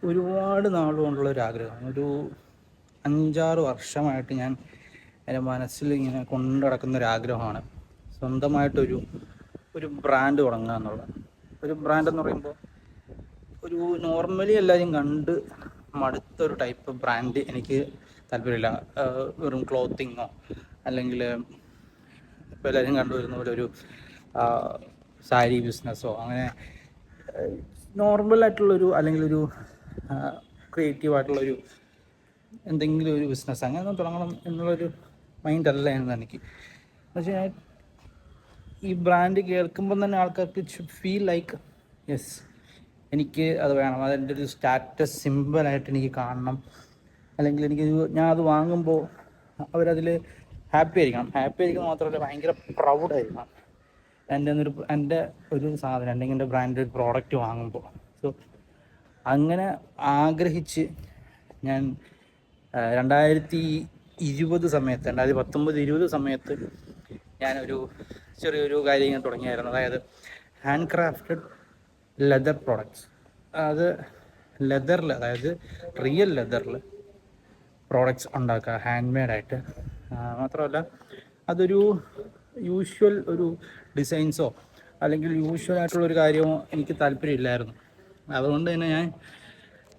ഒരുപാട് നാളുകൊണ്ടുള്ള ഒരു ആഗ്രഹമാണ്. ഒരു 5-6 വർഷമായിട്ട് ഞാൻ എൻ്റെ മനസ്സിൽ ഇങ്ങനെ കൊണ്ടു നടക്കുന്ന ഒരു ആഗ്രഹമാണ് സ്വന്തമായിട്ടൊരു ബ്രാൻഡ് തുടങ്ങുക എന്നുള്ളത്. ഒരു ബ്രാൻഡ് എന്ന് പറയുമ്പോൾ ഒരു നോർമലി എല്ലാവരും കണ്ട് മടുത്തൊരു ടൈപ്പ് ബ്രാൻഡ് എനിക്ക് താല്പര്യമില്ല. വെറും ക്ലോത്തിങ്ങോ അല്ലെങ്കിൽ ഇപ്പോൾ എല്ലാവരും കണ്ടുവരുന്ന പോലെ ഒരു സാരി ബിസിനസ്സോ അങ്ങനെ നോർമലായിട്ടുള്ളൊരു അല്ലെങ്കിൽ ഒരു ക്രിയേറ്റീവായിട്ടുള്ളൊരു എന്തെങ്കിലും ഒരു ബിസിനസ് അങ്ങനെ തുടങ്ങണം എന്നുള്ളൊരു മൈൻഡ് അല്ലായിരുന്നു എനിക്ക്. എന്ന് വെച്ചാൽ ഈ ബ്രാൻഡ് കേൾക്കുമ്പം തന്നെ ആൾക്കാർക്ക് it should feel like yes എനിക്ക് അത് വേണം, അതെൻ്റെ ഒരു സ്റ്റാറ്റസ് സിമ്പിളായിട്ട് എനിക്ക് കാണണം, അല്ലെങ്കിൽ ഞാൻ അത് വാങ്ങുമ്പോൾ അവരതിൽ ഹാപ്പി ആയിരിക്കണം മാത്രമല്ല ഭയങ്കര പ്രൗഡായിരിക്കണം എൻ്റെ ഒരു സാധനം അല്ലെങ്കിൽ എൻ്റെ ബ്രാൻഡ് പ്രോഡക്റ്റ് വാങ്ങുമ്പോൾ. സോ അങ്ങനെ ആഗ്രഹിച്ച് ഞാൻ 2019-20 സമയത്ത് ഞാനൊരു ചെറിയൊരു കാര്യം ഇങ്ങനെ തുടങ്ങിയായിരുന്നു. അതായത് ഹാൻഡ് ക്രാഫ്റ്റഡ് ലെതർ പ്രോഡക്ട്സ്. അത് ലെതറിൽ, അതായത് റിയൽ ലെതറിൽ പ്രോഡക്ട്സ് ഉണ്ടാക്കുക ഹാൻഡ് മെയ്ഡായിട്ട്. മാത്രമല്ല അതൊരു യൂഷ്വൽ ഒരു ഡിസൈൻസോ അല്ലെങ്കിൽ യൂഷ്വലായിട്ടുള്ളൊരു കാര്യമോ എനിക്ക് താല്പര്യമില്ലായിരുന്നു. അതുകൊണ്ട് തന്നെ ഞാൻ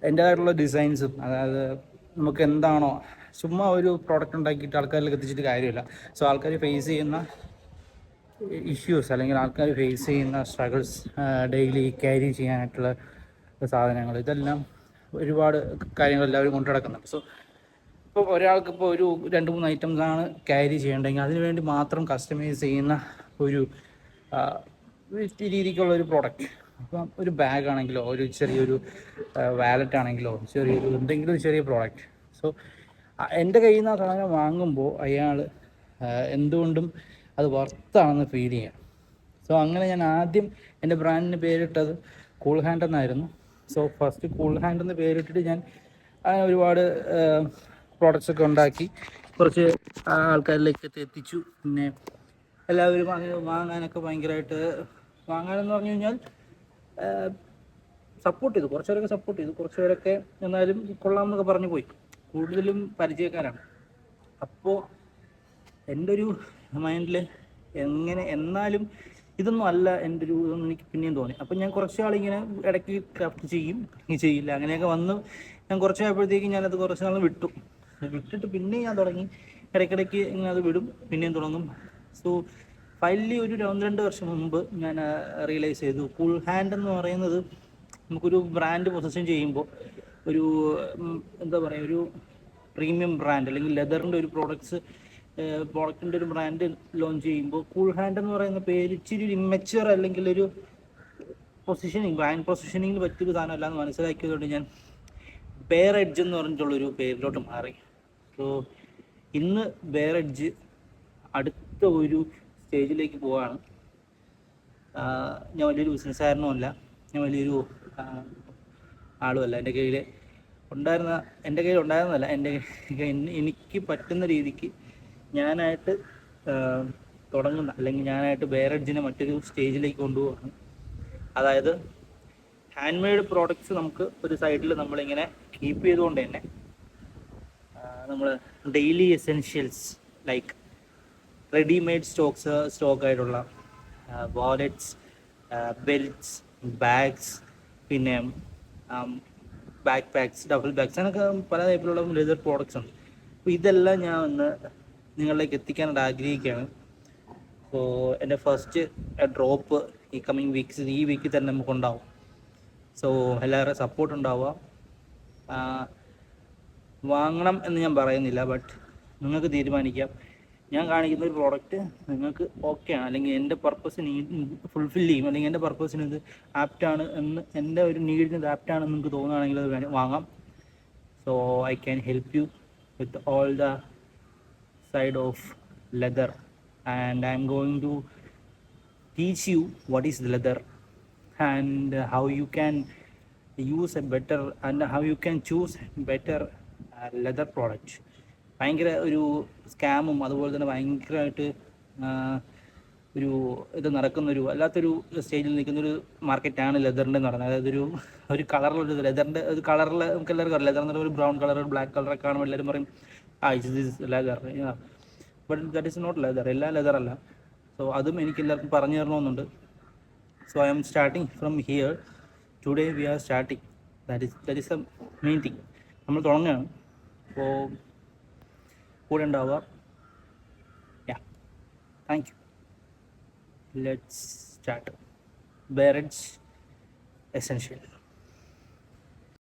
എൻ്റേതായിട്ടുള്ള ഡിസൈൻസും, അതായത് നമുക്ക് എന്താണോ, ചുമ്മാ ഒരു പ്രോഡക്റ്റ് ഉണ്ടാക്കിയിട്ട് ആൾക്കാരിലേക്ക് എത്തിച്ചിട്ട് കാര്യമില്ല. സോ ആൾക്കാർ ഫേസ് ചെയ്യുന്ന ഇഷ്യൂസ് അല്ലെങ്കിൽ ആൾക്കാർ ഫേസ് ചെയ്യുന്ന സ്ട്രഗിൾസ്, ഡെയിലി ക്യാരി ചെയ്യാനായിട്ടുള്ള സാധനങ്ങൾ, ഇതെല്ലാം ഒരുപാട് കാര്യങ്ങൾ എല്ലാവരും കൊണ്ടു നടക്കുന്നുണ്ട്. സോ ഇപ്പോൾ ഒരാൾക്കിപ്പോൾ ഒരു 2-3 ഐറ്റംസാണ് ക്യാരി ചെയ്യേണ്ടതെങ്കിൽ അതിന് വേണ്ടി മാത്രം കസ്റ്റമൈസ് ചെയ്യുന്ന ഒരു രീതിക്കുള്ളൊരു പ്രോഡക്റ്റ്. അപ്പം ഒരു ബാഗ് ആണെങ്കിലോ ഒരു ചെറിയൊരു വാലറ്റ് ആണെങ്കിലോ ചെറിയൊരു എന്തെങ്കിലും ഒരു ചെറിയ പ്രോഡക്റ്റ്. സോ എൻ്റെ കയ്യിൽ നിന്ന് ആ സാധനം വാങ്ങുമ്പോൾ അയാൾ എന്തുകൊണ്ടും അത് വർത്താണെന്ന് ഫീൽ ചെയ്യാം. സോ അങ്ങനെ ഞാൻ ആദ്യം എൻ്റെ ബ്രാൻഡിന് പേരിട്ടത് കൂൾ ഹാൻഡ് എന്നായിരുന്നു. സോ ഫസ്റ്റ് കൂൾ ഹാൻഡ് എന്ന് പേരിട്ടിട്ട് ഞാൻ ഒരുപാട് പ്രോഡക്റ്റ്സൊക്കെ ഉണ്ടാക്കി കുറച്ച് ആൾക്കാരിലേക്ക് എത്തിച്ചു. പിന്നെ എല്ലാവരും അങ്ങനെ വാങ്ങാനൊക്കെ ഭയങ്കരമായിട്ട്, വാങ്ങാനെന്ന് പറഞ്ഞു കഴിഞ്ഞാൽ സപ്പോർട്ട് ചെയ്തു. കുറച്ചുപേരൊക്കെ സപ്പോർട്ട് ചെയ്തു, കുറച്ചുപേരൊക്കെ എന്നാലും കൊള്ളാം എന്നൊക്കെ പറഞ്ഞു പോയി. കൂടുതലും പരിചയക്കാരാണ്. അപ്പോൾ എൻ്റെ ഒരു മൈൻഡിൽ എന്നാലും ഇതൊന്നും അല്ല എൻ്റെ ഒരു ഇതൊന്നും എനിക്ക് പിന്നെയും തോന്നി. അപ്പം ഞാൻ കുറച്ച് നാളിങ്ങനെ ഇടയ്ക്ക് ക്രാഫ്റ്റ് ചെയ്യില്ല അങ്ങനെയൊക്കെ വന്ന് ഞാൻ കുറച്ചായപ്പോഴത്തേക്കും ഞാനത് കുറച്ച് നാൾ വിട്ടിട്ട് പിന്നെയും ഞാൻ തുടങ്ങി. ഇടയ്ക്കിടയ്ക്ക് ഇങ്ങനെ അത് വിടും, പിന്നെയും തുടങ്ങും. സോ ഫൈനലി ഒരു 1-2 വർഷം മുമ്പ് ഞാൻ റിയലൈസ് ചെയ്തു കൂൾ ഹാൻഡ് എന്ന് പറയുന്നത് നമുക്കൊരു ബ്രാൻഡ് പൊസിഷൻ ചെയ്യുമ്പോൾ ഒരു എന്താ പറയുക, ഒരു പ്രീമിയം ബ്രാൻഡ് അല്ലെങ്കിൽ ലെതറിൻ്റെ ഒരു പ്രോഡക്റ്റിൻ്റെ ഒരു ബ്രാൻഡ് ലോഞ്ച് ചെയ്യുമ്പോൾ കൂൾ ഹാൻഡ് എന്ന് പറയുന്ന പേര് ഇച്ചിരി ഒരു ഇമ്മച്വർ അല്ലെങ്കിൽ ഒരു ബ്രാൻഡ് പൊസിഷനിങ്ങിൽ പറ്റിയൊരു സാധനമല്ല എന്ന് മനസ്സിലാക്കിയതുകൊണ്ട് ഞാൻ ബെയർ എഡ്ജ് എന്ന് പറഞ്ഞിട്ടുള്ളൊരു പേരിലോട്ട് മാറി. സോ ഇന്ന് ബെയർ എഡ്ജ് അടുത്ത ഒരു സ്റ്റേജിലേക്ക് പോവാണ്. ഞാൻ വലിയൊരു ബിസിനസ്സുകാരനുമല്ല, ഞാൻ വലിയൊരു ആളുമല്ല. എൻ്റെ കയ്യിൽ ഉണ്ടായിരുന്നതല്ല, എനിക്ക് പറ്റുന്ന രീതിക്ക് ഞാനായിട്ട് തുടങ്ങുന്ന അല്ലെങ്കിൽ ഞാനായിട്ട് ബെയർ എഡ്ജിനെ മറ്റൊരു സ്റ്റേജിലേക്ക് കൊണ്ടുപോവാണ്. അതായത് ഹാൻഡ് മെയ്ഡ് പ്രോഡക്ട്സ് നമുക്ക് ഒരു സൈഡിൽ നമ്മളിങ്ങനെ കീപ്പ് ചെയ്തുകൊണ്ട് തന്നെ നമ്മൾ ഡെയിലി എസെൻഷ്യൽസ് ലൈക്ക് റെഡിമെയ്ഡ് സ്റ്റോക്കായിട്ടുള്ള വാലറ്റ്സ്, ബെൽറ്റ്സ്, ബാഗ്സ്, പിന്നെ ബാക്ക് പാക്സ്, ഡബിൾ ബാഗ്സ്, അങ്ങനെയൊക്കെ പല ടൈപ്പിലുള്ള ലെതർ പ്രോഡക്റ്റ്സ് ഉണ്ട്. അപ്പോൾ ഇതെല്ലാം ഞാൻ ഒന്ന് നിങ്ങളിലേക്ക് എത്തിക്കാനായിട്ട് ആഗ്രഹിക്കുകയാണ്. സോ എൻ്റെ ഫസ്റ്റ് ഡ്രോപ്പ് ഈ കമ്മിങ് വീക്സ്, ഈ വീക്കിൽ തന്നെ നമുക്കുണ്ടാവും. സോ എല്ലാവരുടെയും സപ്പോർട്ട് ഉണ്ടാവുക. വാങ്ങണം എന്ന് ഞാൻ പറയുന്നില്ല, ബട്ട് നിങ്ങൾക്ക് തീരുമാനിക്കാം. ഞാൻ കാണിക്കുന്ന ഒരു പ്രോഡക്റ്റ് നിങ്ങൾക്ക് ഓക്കെയാണ് അല്ലെങ്കിൽ എൻ്റെ പർപ്പസിന് ഫുൾഫിൽ ചെയ്യും അല്ലെങ്കിൽ എൻ്റെ പർപ്പസിന് ഇത് ആപ്റ്റാണ് എന്ന്, എൻ്റെ ഒരു നീഡിന് ഇത് ആപ്റ്റാണെന്ന് നിങ്ങൾക്ക് തോന്നുകയാണെങ്കിൽ അത് വാങ്ങാം. So I can help you with all the side of leather, and I'm going to teach you what is leather and how you can use a better and how you can choose better leather product. ഭയങ്കര ഒരു സ്കാമും അതുപോലെ തന്നെ ഭയങ്കരമായിട്ട് ഒരു ഇത് നടക്കുന്നൊരു വല്ലാത്തൊരു സ്റ്റേജിൽ നിൽക്കുന്നൊരു മാർക്കറ്റാണ് ലെതറിൻ്റെ എന്ന് പറയുന്നത്. അതായത് ഒരു കളറിലൊരു ലെതറിൻ്റെ ഒരു കളറിൽ നമുക്ക് എല്ലാവർക്കും അറിയാം, ലെതർ എന്ന് പറയുമ്പോൾ ഒരു ബ്രൗൺ കളർ ബ്ലാക്ക് കളറൊക്കെ കാണുമ്പോൾ എല്ലാവരും പറയും this leather, but that is not leather, എല്ലാം ലെതർ അല്ല. സോ അതും എനിക്ക് എല്ലാവർക്കും പറഞ്ഞു തരണമെന്നുണ്ട്. So I am starting from here. Today we are starting. That is a main thing. നമ്മൾ തുടങ്ങുകയാണ്. അപ്പോൾ കൂടെ ഉണ്ടാവുക. Yeah, thank you. Let's start. Bearage Essential.